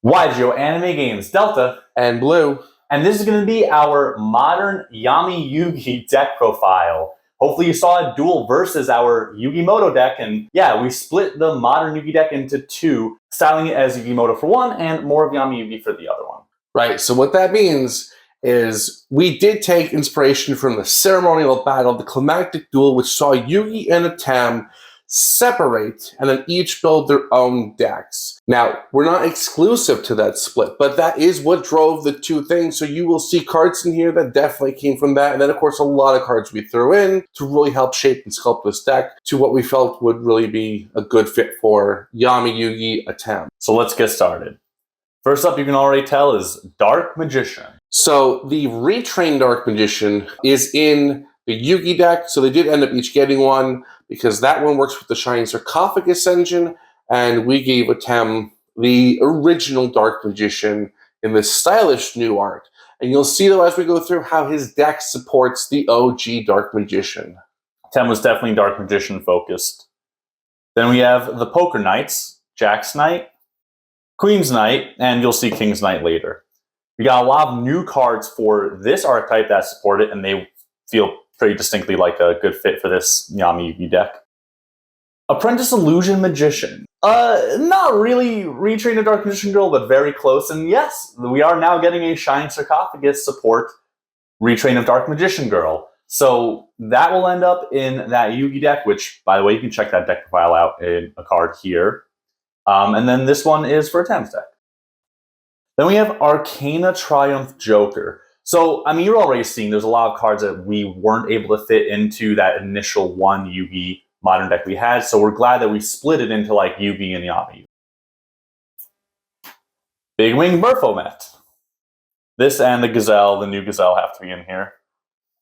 YuGiOh Anime Games Delta and Blue. And this is going to be our modern Yami Yugi deck profile. Hopefully you saw it duel versus our Yugimoto deck, and yeah, we split the modern Yugi deck into two, styling it as Yugimoto for one and more of Yami Yugi for the other one. Right, so what that means is we did take inspiration from the ceremonial battle, the climactic duel, which saw Yugi and Atem separate and then each build their own decks. Now, we're not exclusive to that split, but that is what drove the two things. So you will see cards in here that definitely came from that. And then, of course, a lot of cards we threw in to really help shape and sculpt this deck to what we felt would really be a good fit for Yami Yugi Atem. So let's get started. First up, you can already tell, is Dark Magician. So the retrained Dark Magician is in the Yugi deck, so they did end up each getting one because that one works with the Shining Sarcophagus engine, and we gave Atem the original Dark Magician in this stylish new art. And you'll see, though, as we go through, how his deck supports the OG Dark Magician. Atem was definitely Dark Magician focused. Then we have the Poker Knights, Jack's Knight, Queen's Knight, and you'll see King's Knight later. We got a lot of new cards for this archetype that support it, and they feel pretty distinctly like a good fit for this Yami Yugi deck. Apprentice Illusion Magician. Not really retrained a Dark Magician Girl, but very close. And yes, we are now getting a Shining Sarcophagus support retrain of Dark Magician Girl. So that will end up in that Yugi deck, which, by the way, you can check that deck profile out in a card here. And then this one is for Atem's deck. Then we have Arcana Triumph Joker. So, I mean, you're already seeing there's a lot of cards that we weren't able to fit into that initial one Yugi modern deck we had. So we're glad that we split it into like Yugi and Yami. Big Wing Baphomet. This and the Gazelle, the new Gazelle, have to be in here.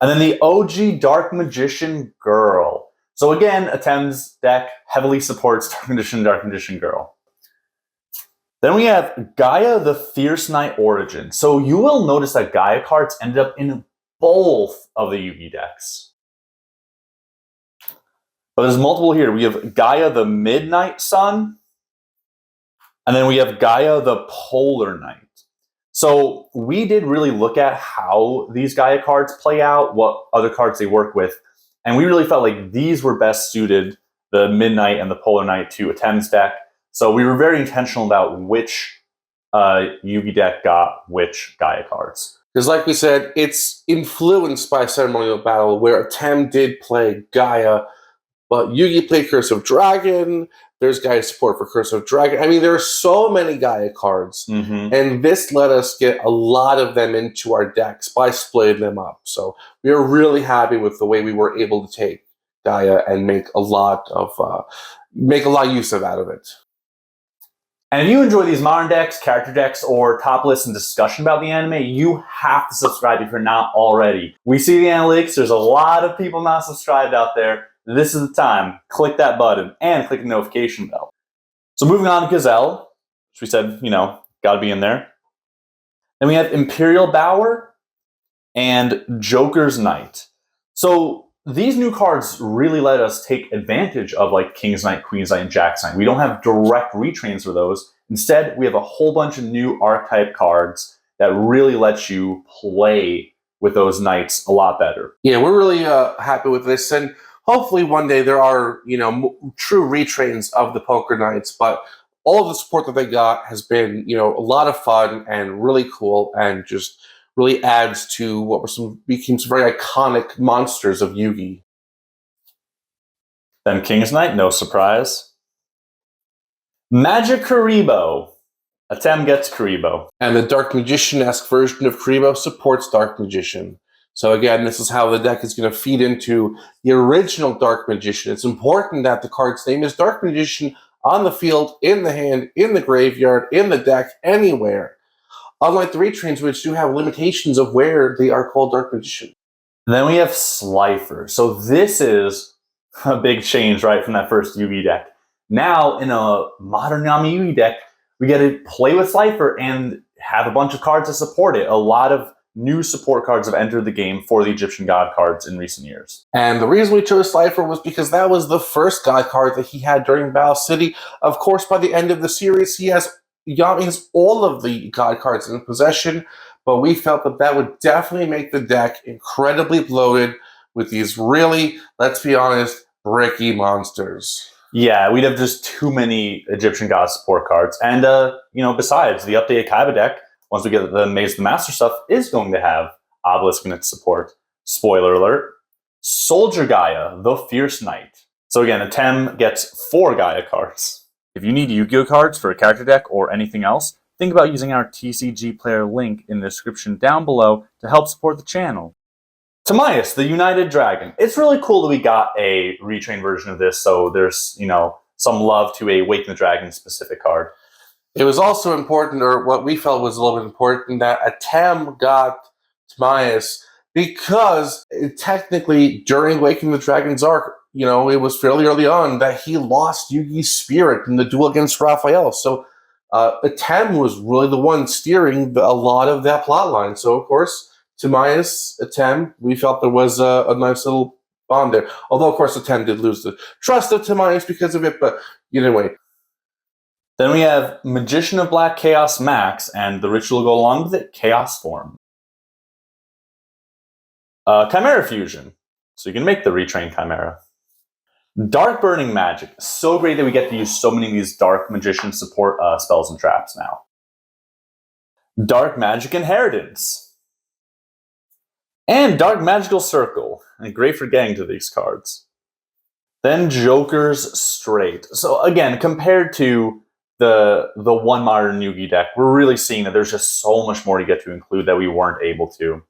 And then the OG Dark Magician Girl. So again, Atem's deck heavily supports Dark Magician Girl. Then we have Gaia the Fierce Knight Origin. So you will notice that Gaia cards ended up in both of the Yugi decks. But there's multiple here. We have Gaia the Midnight Sun, and then we have Gaia the Polar Knight. So we did really look at how these Gaia cards play out, what other cards they work with, and we really felt like these were best suited, the Midnight and the Polar Knight, to Atem's deck. So we were very intentional about which Yugi deck got which Gaia cards. Because like we said, it's influenced by Ceremonial Battle, where Atem did play Gaia, but Yugi played Curse of Dragon. There's Gaia support for Curse of Dragon. I mean, there are so many Gaia cards, and this let us get a lot of them into our decks by splitting them up. So we are really happy with the way we were able to take Gaia and make a lot of use out of it. And if you enjoy these modern decks, character decks, or top lists and discussion about the anime, you have to subscribe if you're not already. We see the analytics. There's a lot of people not subscribed out there. This is the time. Click that button and click the notification bell. So moving on to Gazelle, which we said, got to be in there. Then we have Imperial Bower and Joker's Knight. So these new cards really let us take advantage of like King's Knight, Queen's Knight, and Jack's Knight. We don't have direct retrains for those. Instead, we have a whole bunch of new archetype cards that really let you play with those knights a lot better. Yeah, we're really happy with this, and hopefully one day there are true retrains of the Poker Knights. But all of the support that they got has been a lot of fun and really cool, and just really adds to what became some very iconic monsters of Yugi. Then King's Knight, no surprise. Magic Kuriboh. Atem gets Kuriboh. And the Dark Magician-esque version of Kuriboh supports Dark Magician. So again, this is how the deck is going to feed into the original Dark Magician. It's important that the card's name is Dark Magician on the field, in the hand, in the graveyard, in the deck, anywhere. Unlike the retrains, which do have limitations of where they are called Dark Magician. And then we have Slifer. So this is a big change, right, from that first Yugi deck. Now, in a modern Yami Yugi deck, we get to play with Slifer and have a bunch of cards to support it. A lot of new support cards have entered the game for the Egyptian God cards in recent years. And the reason we chose Slifer was because that was the first God card that he had during Battle City. Of course, by the end of the series, he has Yami has all of the God cards in possession, but we felt that that would definitely make the deck incredibly bloated with these really, let's be honest, bricky monsters. Yeah, we'd have just too many Egyptian god support cards. And, besides, the updated Kaiba deck, once we get the Maze of the Master stuff, is going to have Obelisk in its support. Spoiler alert. Soldier Gaia, the Fierce Knight. So again, Atem gets 4 Gaia cards. If you need Yu-Gi-Oh cards for a character deck or anything else, think about using our TCG player link in the description down below to help support the channel. Timaeus, the United Dragon. It's really cool that we got a retrain version of this, so there's, some love to a Waken the Dragon specific card. It was also important, or what we felt was a little bit important, that Atem got Timaeus because technically during Waking the Dragon's arc, it was fairly early on that he lost Yugi's spirit in the duel against Raphael. So Atem was really the one steering a lot of that plot line. So, of course, Timaeus, Atem, we felt there was a nice little bond there. Although, of course, Atem did lose the trust of Timaeus because of it, but anyway. Then we have Magician of Black Chaos Max, and the ritual to go along with it, Chaos Form. Chimera Fusion, so you can make the retrained Chimera. Dark Burning Magic, so great that we get to use so many of these Dark Magician support spells and traps now. Dark Magic Inheritance. And Dark Magical Circle, and great for getting to these cards. Then Joker's Straight. So again, compared to the one modern Yugi deck, we're really seeing that there's just so much more to get to include that we weren't able to.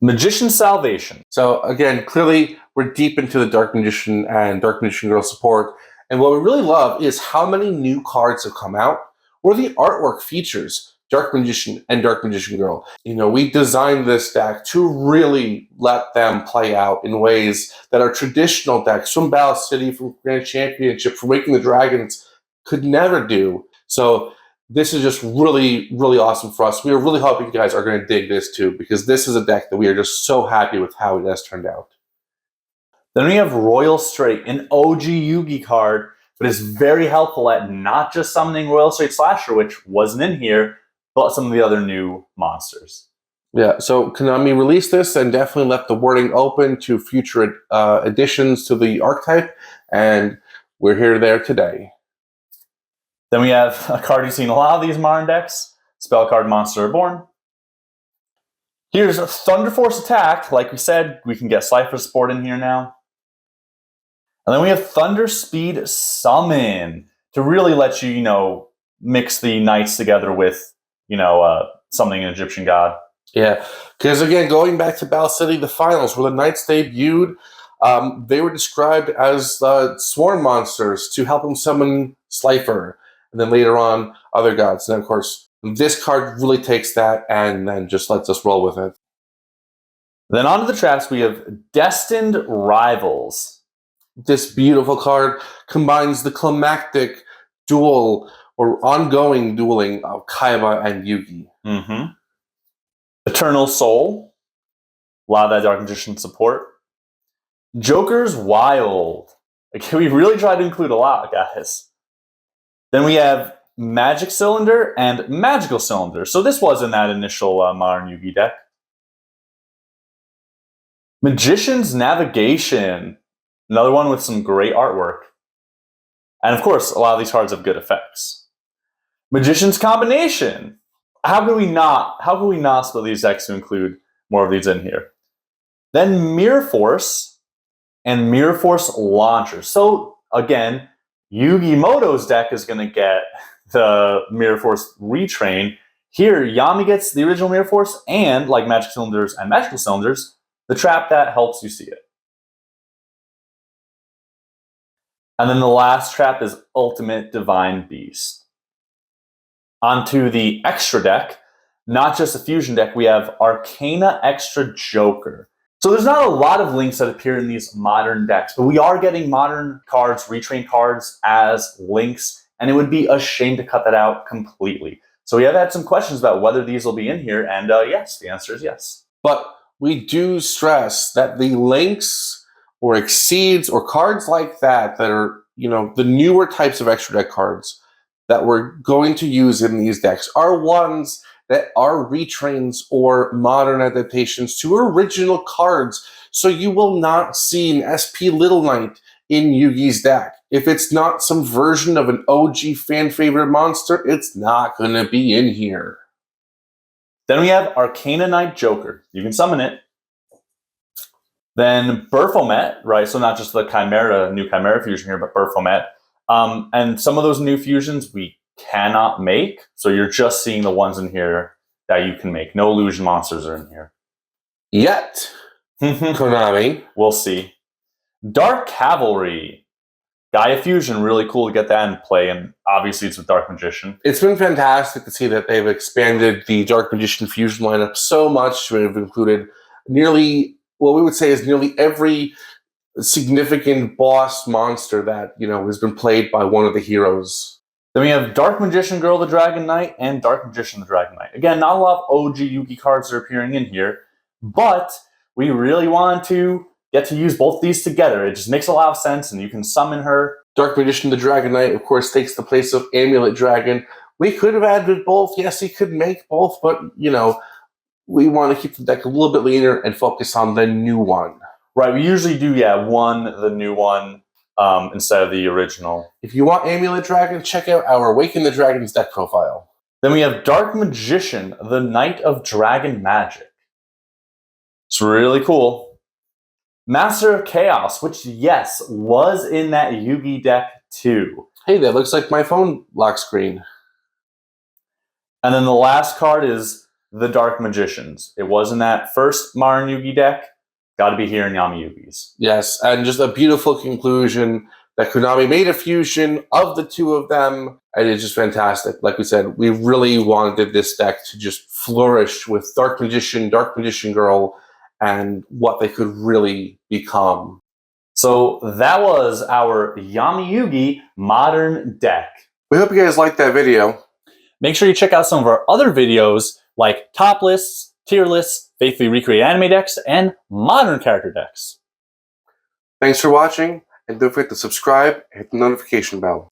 Magician's Salvation. So again, clearly we're deep into the Dark Magician and Dark Magician Girl support. And what we really love is how many new cards have come out, or the artwork features Dark Magician and Dark Magician Girl. We designed this deck to really let them play out in ways that our traditional decks from Battle City, from Grand Championship, from Waking the Dragons could never do. So this is just really, really awesome for us. We are really hoping you guys are going to dig this too, because this is a deck that we are just so happy with how it has turned out. Then we have Royal Straight, an OG Yugi card, but is very helpful at not just summoning Royal Straight Slasher, which wasn't in here, but some of the other new monsters. Yeah, so Konami released this and definitely left the wording open to future additions to the archetype, and we're here there today. Then we have a card you've seen a lot of these modern decks, Spell Card Monster Reborn. Here's a Thunder Force Attack. Like we said, we can get Cypher support in here now. And then we have Thunder Speed Summon to really let you, mix the knights together with, summoning an Egyptian god. Yeah, because again, going back to Battle City, the finals, where the knights debuted, they were described as swarm monsters to help them summon Slifer. And then later on, other gods. And of course, this card really takes that and then just lets us roll with it. Then on to the traps, we have Destined Rivals. This beautiful card combines the climactic duel or ongoing dueling of Kaiba and Yugi. Mm-hmm. Eternal Soul. A lot of that Dark Magician support. Joker's Wild. Okay, we really tried to include a lot, guys. Then we have Magic Cylinder and Magical Cylinder. So this was in that initial modern Yugi deck. Magician's Navigation. Another one with some great artwork. And of course, a lot of these cards have good effects. Magician's Combination. How could we not split these decks to include more of these in here? Then Mirror Force and Mirror Force Launcher. So again, Yugi Moto's deck is going to get the Mirror Force retrain. Here, Yami gets the original Mirror Force and, like Magic Cylinders and Magical Cylinders, the trap that helps you see it. And then the last trap is Ultimate Divine Beast. Onto the extra deck, not just a fusion deck, we have Arcana Extra Joker. So there's not a lot of links that appear in these modern decks, but we are getting modern cards, retrain cards as links, and it would be a shame to cut that out completely. So we have had some questions about whether these will be in here, and yes, the answer is yes. But we do stress that the links or exceeds or cards like that are, the newer types of extra deck cards, that we're going to use in these decks are ones that are retrains or modern adaptations to original cards. So you will not see an SP Little Knight in Yugi's deck. If it's not some version of an OG fan favorite monster, it's not going to be in here. Then we have Arcana Knight Joker. You can summon it. Then Baphomet, right? So not just the Chimera, new Chimera fusion here, but Baphomet. And some of those new fusions we cannot make. So you're just seeing the ones in here that you can make. No illusion monsters are in here. Yet. Konami. We'll see. Dark Cavalry. Gaia Fusion, really cool to get that in play, and obviously it's with Dark Magician. It's been fantastic to see that they've expanded the Dark Magician Fusion lineup so much to have included nearly, what we would say is nearly every significant boss monster that, has been played by one of the heroes. Then we have Dark Magician Girl the Dragon Knight and Dark Magician the Dragon Knight. Again, not a lot of OG Yugi cards that are appearing in here, but we really wanted to get to use both these together. It just makes a lot of sense, and you can summon her. Dark Magician the Dragon Knight, of course, takes the place of Amulet Dragon. We could have added both. Yes, we could make both, but, we want to keep the deck a little bit leaner and focus on the new one. Right, we usually do, the new one, instead of the original. If you want Amulet Dragon, check out our Awaken the Dragons deck profile. Then we have Dark Magician, the Knight of Dragon Magic. It's really cool. Master of Chaos, which, yes, was in that Yugi deck too. Hey, that looks like my phone lock screen. And then the last card is the Dark Magicians. It was in that first Modern Yugi deck. Got to be here in Yami Yugi's. Yes, and just a beautiful conclusion that Konami made a fusion of the two of them, and it's just fantastic. Like we said, we really wanted this deck to just flourish with Dark Magician Girl, and what they could really become. So that was our Yami Yugi modern deck. We hope you guys liked that video. Make sure you check out some of our other videos like top lists, tier lists, faithfully recreate anime decks, and modern character decks. Thanks for watching, and don't forget to subscribe and hit the notification bell.